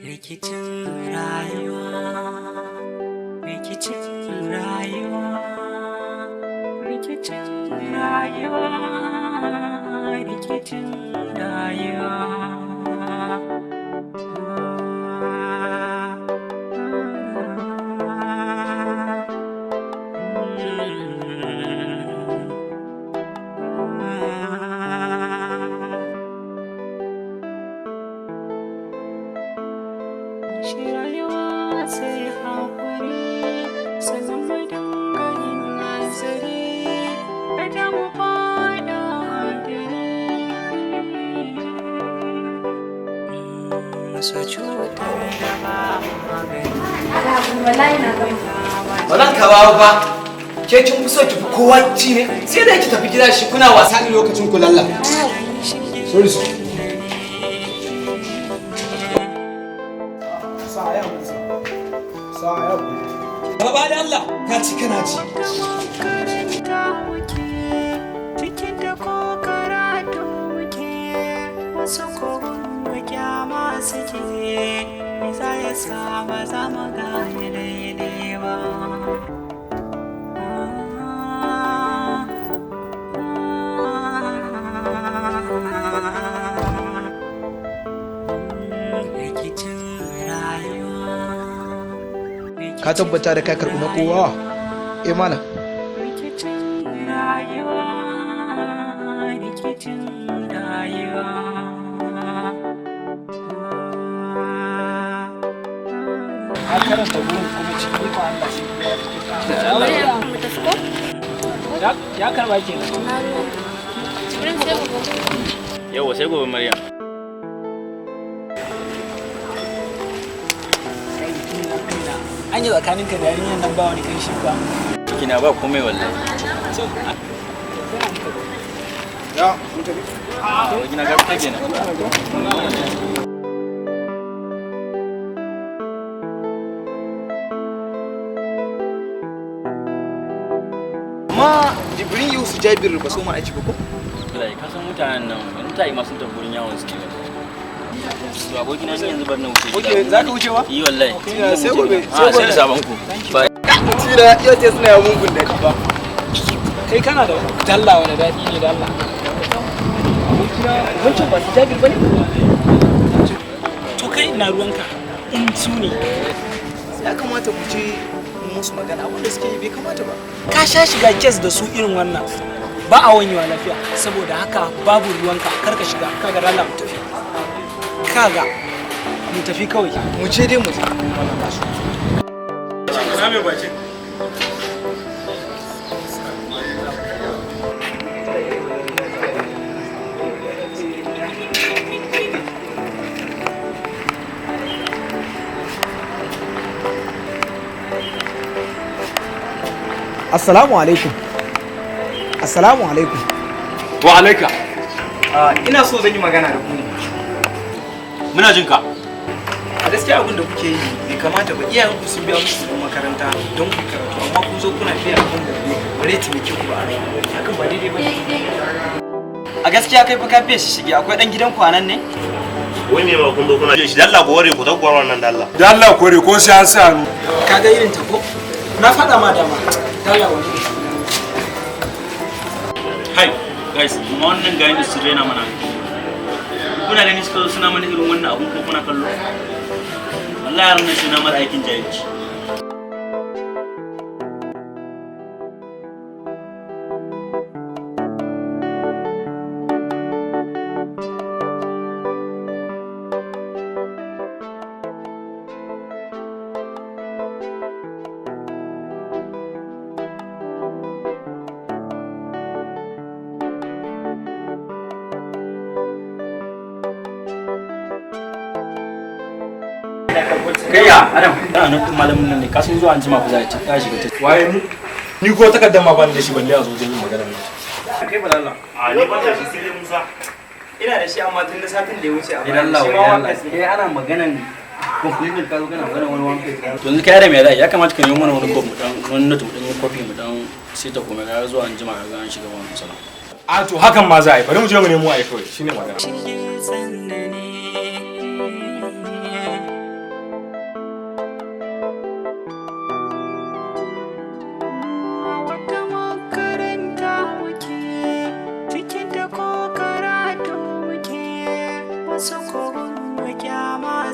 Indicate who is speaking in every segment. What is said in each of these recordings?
Speaker 1: Rikicin rayuwa, rikicin rayuwa, rikicin rayuwa, rikicin rayuwa. Shi rayuwa sai haƙuri, sannan mu dinga yin nazari, kada mu faɗa hadari. Masu cutar da ba magani.
Speaker 2: Ba zan kawo ba, ke kin fi so ki fi kowa ci ne, sai dai ki tafi gida shi kuna wasa ne lokacin ku lalla. Sorry. Gaba da Allah ka ci kana ci.
Speaker 1: Cikin da ko karatu muke, wasu kogon kyama suke, za ya sa ba za mu gane daidai ba.
Speaker 3: Ka tabbata da ka karɓi na kowa? Malam.
Speaker 1: Rikicin rayuwa, rikicin rayuwa.
Speaker 3: Ka karanta gurin kuma cikin ikon Allah shi ya karɓa kenan.
Speaker 4: Yau sai gobe Maryam.
Speaker 3: An yi tsakaninka da yarinyar nan ba wani kanshi ba.
Speaker 4: Kina ba komai wallahi.
Speaker 3: Ya, mun tafi.
Speaker 4: Kina ga fita kenan.
Speaker 2: Amma Jibrin yau su Jabir ba so ma aiki ba ko?
Speaker 4: Wallahi ka san mutanen nan in ta yi masu tafi gurin yawon suke ba. To abokina ni yanzu bar na wuce.
Speaker 2: Okay, za ka wuce ba?
Speaker 4: Yi wallahi.
Speaker 2: Sai gobe.
Speaker 4: Sai da sabon ku.
Speaker 2: Tira yau ce suna yamun gun daɗi ba.
Speaker 3: Kai kana da dalla wani daɗi ne da Allah.
Speaker 2: Wancan ba su Jabir ba ne?
Speaker 3: To kai ina ruwanka in su ne.
Speaker 2: Ya kamata ku je musu magana abinda suke yi bai kamata ba.
Speaker 3: Ka sha shiga kes da su irin wannan. Ba a wanyewa lafiya saboda haka babu ruwanka kar ka shiga kaga rana mu tafi. Kaga mu tafi kawai.
Speaker 2: Mu je dai mu je.
Speaker 4: Ina mai bakin.
Speaker 3: Assalamu alaikum. Assalamu alaikum.
Speaker 4: Wa alaika.
Speaker 2: Ina so zan yi magana da ku ne.
Speaker 4: Muna jin ka.
Speaker 2: A gaskiya abin da kuke yi bai kamata ba, iyayenku sun biya musu kuɗin makaranta don ku karatu, amma kun zo kuna biya abin da bare taimake ku ba a rayuwa. Hakan ba daidai ba ne.
Speaker 5: A gaskiya kai fa ka fiye shi shige, akwai dan gidan kwanan ne?
Speaker 6: Wai me ma kun zo kuna jin shi dalla gore ku ta kuwar wannan dalla.
Speaker 7: Dalla kore ko sai an sa hannu.
Speaker 3: Kaga irin ta ko? Na faɗa ma dama. Dalla wani.
Speaker 4: Hai guys, kuma wannan gayin da su rena mana. Kuna ganin suka zo suna mana irin wannan abun ko kuna kallo? Wallahi yaran nan suna mara aikin jahilci.
Speaker 5: Kai ya Adam, ina nan malamin nan ne, ka san zuwa an jima ku za ta shiga ta.
Speaker 7: Waye ni ko takardar ma ban da shi balle a zo jin magana nan.
Speaker 5: Kai ba Allah.
Speaker 6: A ni ba da shi sai dai Musa.
Speaker 5: Ina da shi amma tun da satin da ya wuce a
Speaker 4: Idan Allah
Speaker 5: shi ma
Speaker 4: wai
Speaker 5: wannan sai ana maganan compliment ka zo kana magana wani wanka.
Speaker 4: To yanzu kai da me zai ya kamata ka yi mana wani kofi mu dan wani note mu dan yi kofi mu dan sai ta kuma ga zuwa an jima ga an shiga wannan masala.
Speaker 7: A to hakan ma za a yi, bari mu je mu nemo ai kawai shine magana.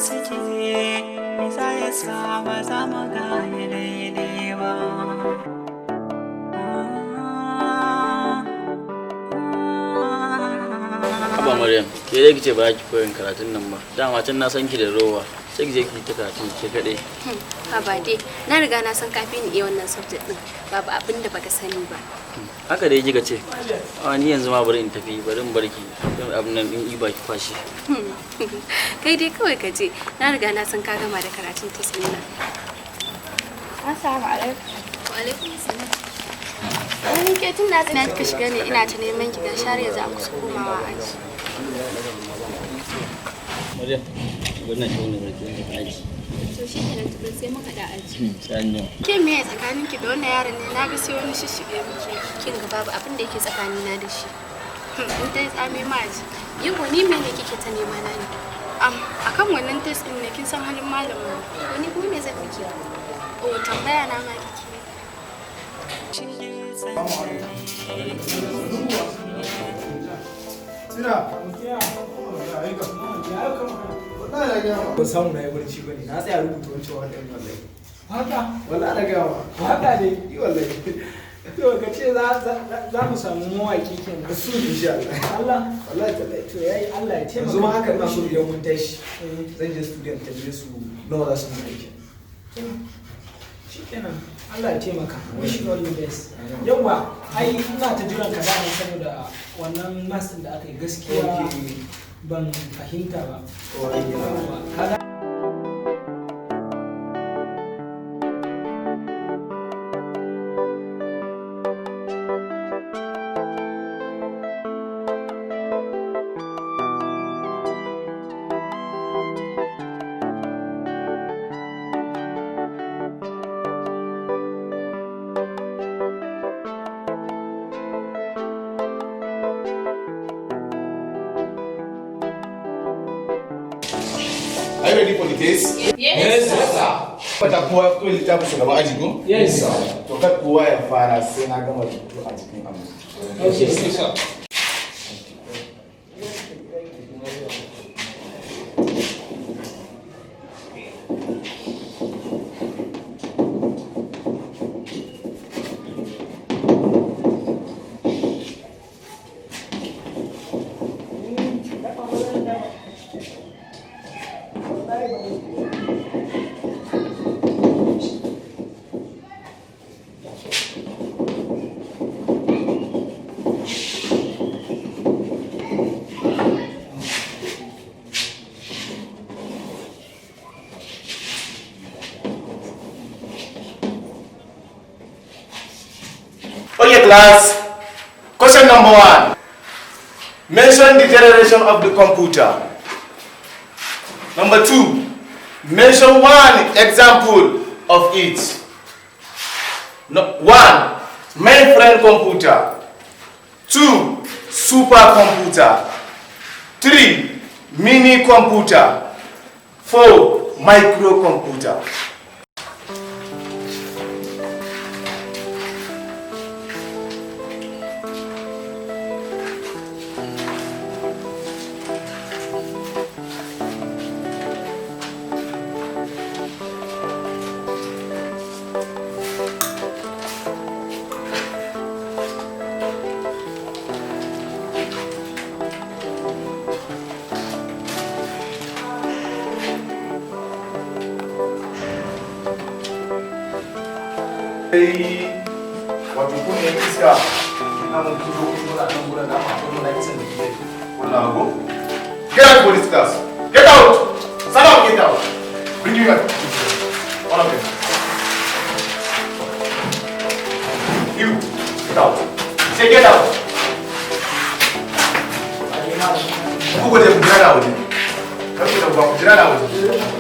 Speaker 1: suke me za ya sa ba za mu gane daidai ba.
Speaker 4: Haba Maryam, ke dai kice ba ki koyin karatun nan ba. Dama can na san ki da rowa. Sai ki je ki ta karatun ke kadai.
Speaker 8: Haba dai, na riga na san kafin iya wannan subject din. Babu abin da baka sani ba.
Speaker 4: Haka dai kika ce. Ni yanzu ma bari in tafi, bari in barki. Don abin nan din iba ki kwashi.
Speaker 8: Kai dai kawai ka je. Na riga na san ka gama da karatun ta sunna. Assalamu alaikum. Wa alaikum assalam. Wani ke tun na tsina kika shiga ne ina ta neman ki ga share yanzu an kusa komawa aji.
Speaker 4: Maryam, wannan shi ne barki da aji.
Speaker 8: To shi kenan tukun sai muka da aji.
Speaker 4: Sanyo.
Speaker 8: Ke me ya tsakanin ki da wannan yaron ne? Na ga sai wani shishige miki. Kin ga babu abin da yake tsakanina da shi. In dai tsame ma aji. Yau ni me ne kike ta nema na ne? Akan wannan test din ne kin san halin malamin. Wani kuma me zan miki? Oh, tambaya na ma kike.
Speaker 3: Ba samu na yi barci ba ne, na tsaya rubuta wancan wannan wallahi. Haka? Wallahi na gama. Haka ne? Yi wallahi. To ka ce za mu samu mawaki kenan. Su insha Allah. Allah? Wallahi tallahi. To yayi Allah ya taimaka. Yanzu ma haka ina so idan mun tashi. Zan je student ta je su nawa za su mu aiki. Shikenan. Allah ya taimaka. Wish you all the best. Yawa, ai ina ta jiran ka dama saboda wannan mass din da aka yi gaskiya ban fahimta ba. Kaga
Speaker 9: Are you ready for the test?
Speaker 8: Yes,
Speaker 9: sir. Bata kowa ko littafin su gaba aji ko?
Speaker 3: Yes.
Speaker 9: To kar kowa ya fara sai na gama rubutu a cikin abu.
Speaker 3: Okay, sir.
Speaker 9: Okay, class. Question number 1. Mention the generation of the computer. Number 2. Mention one example of it. 1. Mainframe computer. 2. Supercomputer. 3. Mini computer. 4. Microcomputer. Wato kun yi iska na mun tuzo kun da nan gurin da ma kun da kitchen da ke wallahi go. Get out for this class. Get out. Stand up, get out. Bring you back. All of them. You get out. Say get out. Ku go da ku jira na waje. Kar ku da ba ku jira na waje.